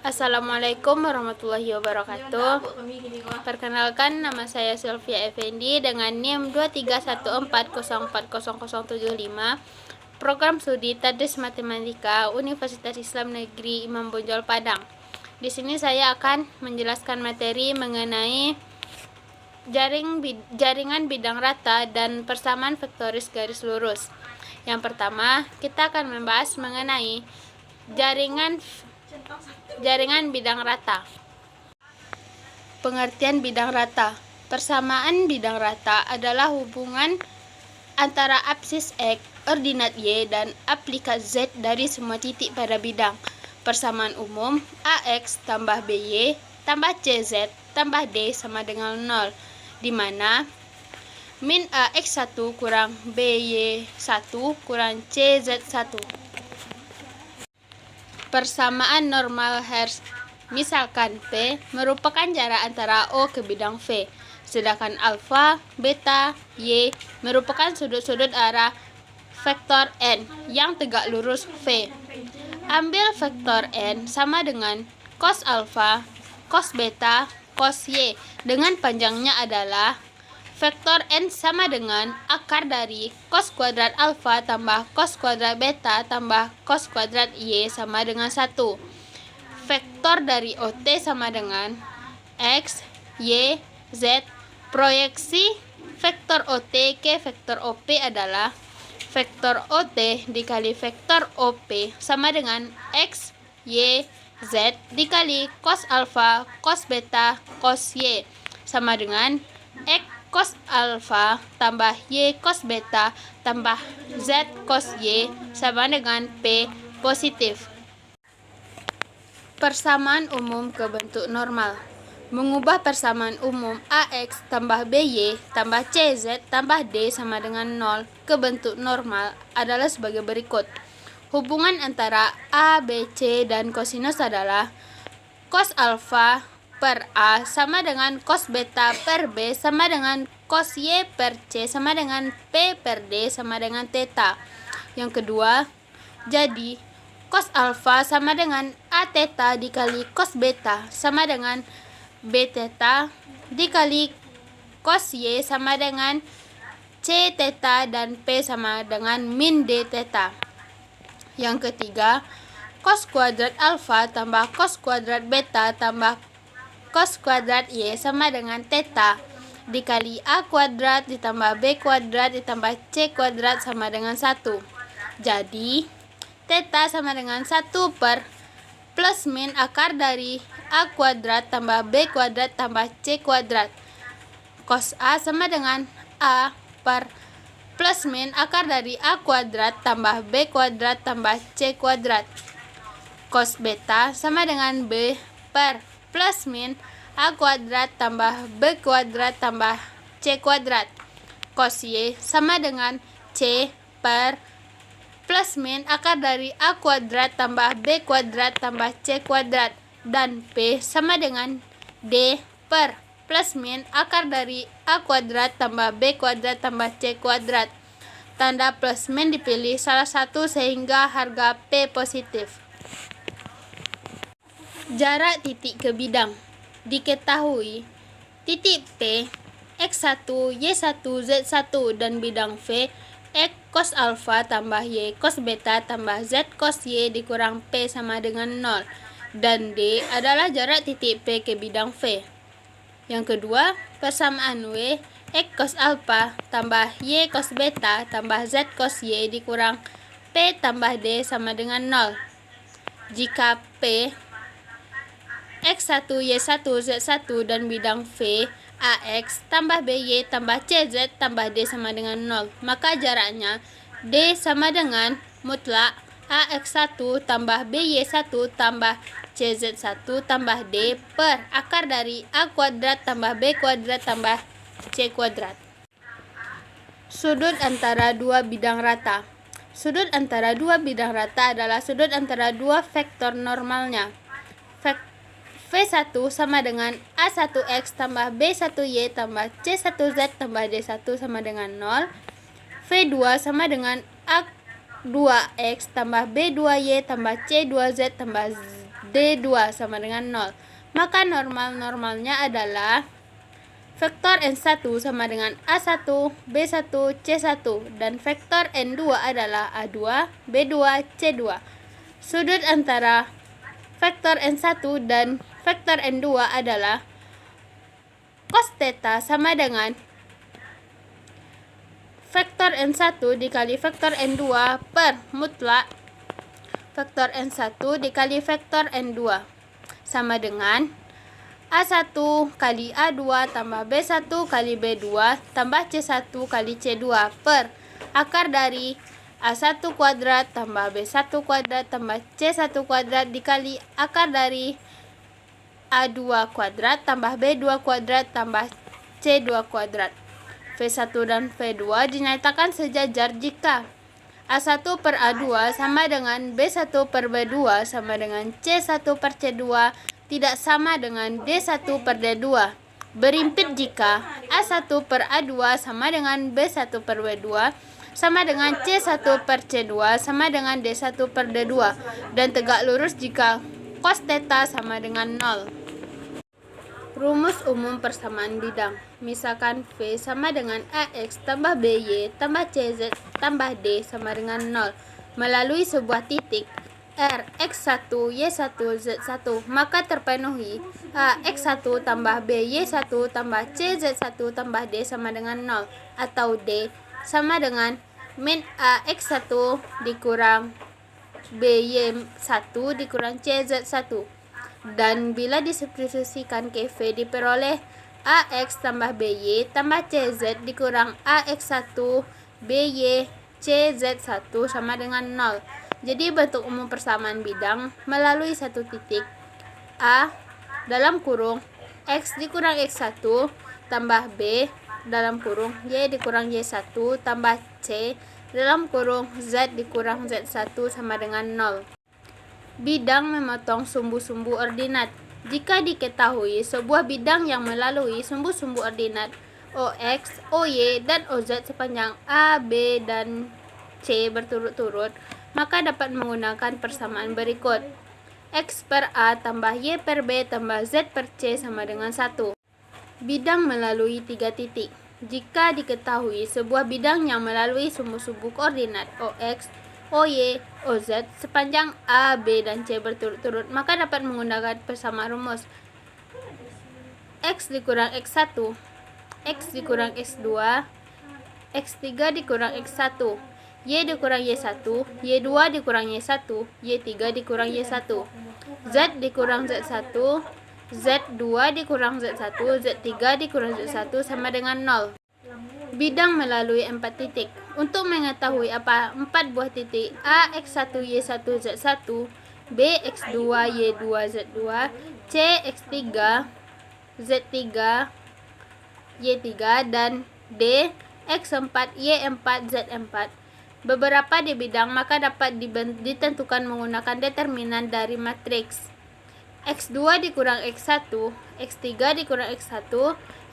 Assalamualaikum warahmatullahi wabarakatuh. Perkenalkan, nama saya Sylvia Effendi dengan NIM 23140400075, Program Studi Tadris Matematika Universitas Islam Negeri Imam Bonjol Padang. Di sini saya akan menjelaskan materi mengenai jaringan bidang rata dan persamaan vektoris garis lurus. Yang pertama, kita akan membahas mengenai jaringan bidang rata. Pengertian bidang rata. Persamaan bidang rata adalah hubungan antara absis X, ordinat Y, dan aplikat Z dari semua titik pada bidang. Persamaan umum AX tambah BY tambah CZ tambah D sama dengan 0, di mana min AX1 kurang BY1 kurang CZ1. Persamaan normal Hertz. Misalkan P merupakan jarak antara O ke bidang V, sedangkan alfa, beta, Y merupakan sudut-sudut arah vektor N yang tegak lurus V. Ambil vektor N sama dengan cos alfa, cos beta, cos Y, dengan panjangnya adalah vektor N sama dengan akar dari cos kuadrat alfa tambah cos kuadrat beta tambah cos kuadrat Y sama dengan 1. Vektor dari OT sama dengan X, Y, Z. Proyeksi vektor OT ke vektor OP adalah vektor OT dikali vektor OP sama dengan X, Y, Z dikali cos alfa, cos beta, cos Y sama dengan X cos alfa tambah Y cos beta tambah Z cos Y sama dengan P positif. Persamaan umum ke bentuk normal. Mengubah persamaan umum AX tambah BY tambah CZ tambah D sama dengan 0 ke bentuk normal adalah sebagai berikut. Hubungan antara A, B, C dan kosinus adalah cos alfa per A sama dengan cos beta per B sama dengan cos Y per C sama dengan P per D sama dengan theta. Yang kedua, jadi cos alfa sama dengan A theta dikali cos beta sama dengan B theta dikali cos Y sama dengan C theta dan P sama dengan min D theta. Yang ketiga, cos kuadrat alfa tambah cos kuadrat beta tambah cos kuadrat Y sama dengan theta dikali A kuadrat ditambah B kuadrat ditambah C kuadrat sama dengan 1. Jadi, theta sama dengan 1 per plus min akar dari A kuadrat tambah B kuadrat tambah C kuadrat. Cos A sama dengan A per plus min akar dari A kuadrat tambah B kuadrat tambah C kuadrat. Cos beta sama dengan B per plus min A kuadrat tambah B kuadrat tambah C kuadrat. Cos Y sama dengan C per plus min akar dari A kuadrat tambah B kuadrat tambah C kuadrat. Dan P sama dengan D per plus min akar dari A kuadrat tambah B kuadrat tambah C kuadrat. Tanda plus min dipilih salah satu sehingga harga P positif. Jarak titik ke bidang. Diketahui titik P X1, Y1, Z1 dan bidang V X cos alfa tambah Y cos beta tambah Z cos Y dikurang P sama dengan 0, dan D adalah jarak titik P ke bidang V. Yang kedua, persamaan W X cos alfa tambah Y cos beta tambah Z cos Y dikurang P tambah D sama dengan 0. Jika P X1, Y1, Z1 dan bidang V AX tambah BY tambah CZ tambah D sama dengan 0, maka jaraknya D sama dengan mutlak AX1 tambah BY1 tambah CZ1 tambah D per akar dari A kuadrat tambah B kuadrat tambah C kuadrat. Sudut antara dua bidang rata. Sudut antara dua bidang rata adalah sudut antara dua vektor normalnya. V1 sama dengan A1X tambah B1Y tambah C1Z tambah D1 sama dengan 0. V2 sama dengan A2X tambah B2Y tambah C2Z tambah D2 sama dengan 0. Maka normalnya adalah vektor N1 sama dengan A1, B1, C1, dan vektor N2 adalah A2, B2, C2. Sudut antara vektor N1 dan vektor N2 adalah cos theta sama dengan vektor N1 dikali vektor N2 per mutlak vektor N1 dikali vektor N2 sama dengan A1 kali A2 tambah B1 kali B2 tambah C1 kali C2 per akar dari A1 kuadrat tambah B1 kuadrat tambah C1 kuadrat dikali akar dari A2 kuadrat tambah B2 kuadrat tambah C2 kuadrat. V1 dan V2 dinyatakan sejajar jika A1 per A2 sama dengan B1 per B2 sama dengan C1 per C2 tidak sama dengan D1 per D2. Berimpit jika A1 per A2 sama dengan B1 per B2 sama dengan C1 per C2 sama dengan D1 per D2 dan tegak lurus jika cos theta sama dengan 0. Rumus umum persamaan bidang. Misalkan V sama dengan AX tambah BY tambah CZ tambah D sama dengan 0 melalui sebuah titik R X1 Y1 Z1, maka terpenuhi AX1 tambah BY1 tambah CZ1 tambah D sama dengan 0 atau D sama dengan min AX1 dikurang BY1 dikurang CZ1. Dan bila disubstitusikan ke V diperoleh AX tambah BY tambah CZ dikurang AX1 BY CZ1 sama dengan 0. Jadi bentuk umum persamaan bidang melalui satu titik A dalam kurung X dikurang X1 tambah B dalam kurung Y dikurang Y1 tambah C dalam kurung Z dikurang Z1 sama dengan 0. Bidang memotong sumbu-sumbu ordinat. Jika diketahui sebuah bidang yang melalui sumbu-sumbu ordinat OX, OY, dan OZ sepanjang A, B, dan C berturut-turut, maka dapat menggunakan persamaan berikut. X per A tambah Y per B tambah Z per C sama dengan 1. Bidang melalui 3 titik. Jika diketahui sebuah bidang yang melalui sumbu-sumbu koordinat OX, OY, OZ sepanjang A, B, dan C berturut-turut, maka dapat menggunakan persamaan rumus X dikurang X1, X dikurang X2, X3 dikurang X1, Y dikurang Y1, Y2 dikurang Y1, Y3 dikurang Y1, Z dikurang Z1, Z2 dikurang Z1, Z3 dikurang Z1 sama dengan 0. Bidang melalui 4 titik. Untuk mengetahui apa 4 buah titik A, X1, Y1, Z1, B, X2, Y2, Z2, C, X3, Z3, Y3, dan D, X4, Y4, Z4 beberapa di bidang, maka dapat ditentukan menggunakan determinan dari matriks X2 dikurang X1, X3 dikurang X1,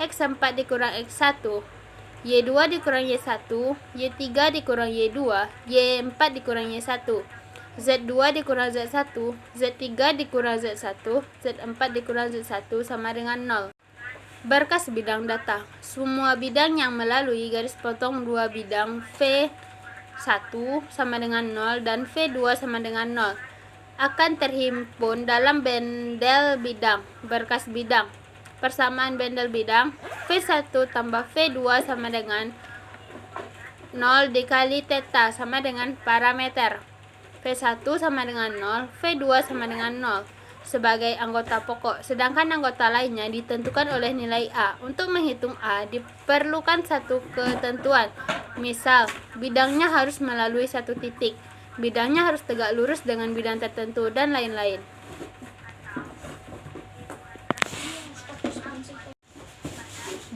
X4 dikurang X1, Y2 dikurang Y1, Y3 dikurang Y2, Y4 dikurang Y1, Z2 dikurang Z1, Z3 dikurang Z1, Z4 dikurang Z1 sama dengan 0. Berkas bidang data. Semua bidang yang melalui garis potong dua bidang V1 sama dengan 0 dan V2 sama dengan 0 akan terhimpun dalam bendel bidang. Berkas bidang. Persamaan bendel bidang V1 tambah V2 sama dengan 0 dikali theta sama dengan parameter V1 sama dengan 0, V2 sama dengan 0 sebagai anggota pokok, sedangkan anggota lainnya ditentukan oleh nilai A. Untuk menghitung A diperlukan satu ketentuan. Misal, bidangnya harus melalui satu titik, bidangnya harus tegak lurus dengan bidang tertentu, dan lain-lain.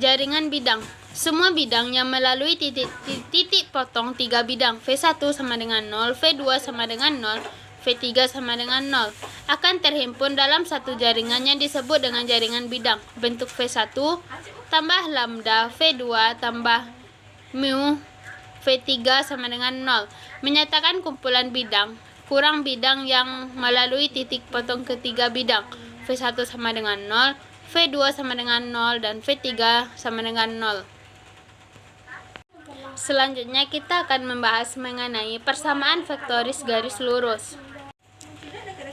Jaringan bidang. Semua bidang yang melalui titik potong 3 bidang V1 sama dengan 0, V2 sama dengan 0, V3 sama dengan 0 akan terhimpun dalam satu jaringan yang disebut dengan jaringan bidang. Bentuk V1 tambah lambda V2 tambah mu V3 sama dengan 0 menyatakan kumpulan bidang kurang bidang yang melalui titik potong ketiga bidang. V1 sama dengan 0, V2 sama dengan 0, dan V3 sama dengan 0. Selanjutnya kita akan membahas mengenai persamaan vektoris garis lurus.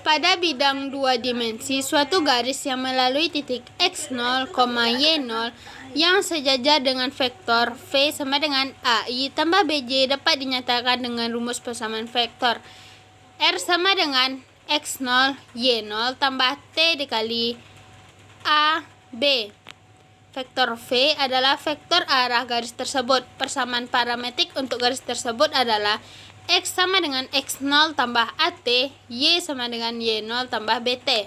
Pada bidang dua dimensi, suatu garis yang melalui titik x0, y0 yang sejajar dengan vektor V sama dengan AI tambah BJ dapat dinyatakan dengan rumus persamaan vektor R sama dengan x0, y0 tambah T dikali AB. Vektor V adalah vektor arah garis tersebut. Persamaan parametrik untuk garis tersebut adalah X sama dengan X0 tambah AT, Y sama dengan Y0 tambah BT.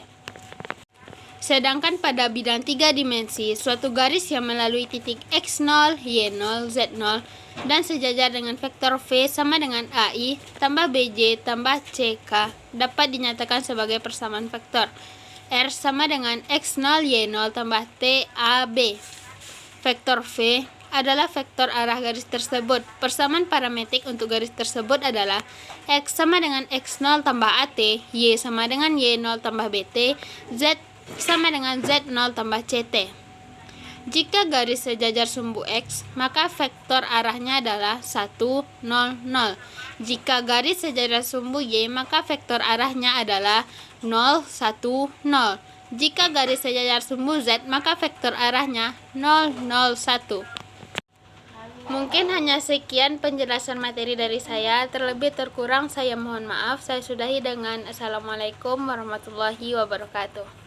Sedangkan pada bidang 3 dimensi, suatu garis yang melalui titik X0, Y0, Z0 dan sejajar dengan vektor V sama dengan AI tambah BJ tambah CK dapat dinyatakan sebagai persamaan vektor R sama dengan X0, Y0 tambah TAB. Vektor V adalah vektor arah garis tersebut. Persamaan parametrik untuk garis tersebut adalah X sama dengan X0 tambah AT, Y sama dengan Y0 tambah BT, Z sama dengan Z0 tambah CT. Jika garis sejajar sumbu X, maka vektor arahnya adalah 1, 0, 0. Jika garis sejajar sumbu Y, maka vektor arahnya adalah 0, 1, 0. Jika garis sejajar sumbu Z, maka vektor arahnya 0, 0, 1. Mungkin hanya sekian penjelasan materi dari saya. Terlebih terkurang saya mohon maaf. Saya sudahi dengan Assalamualaikum warahmatullahi wabarakatuh.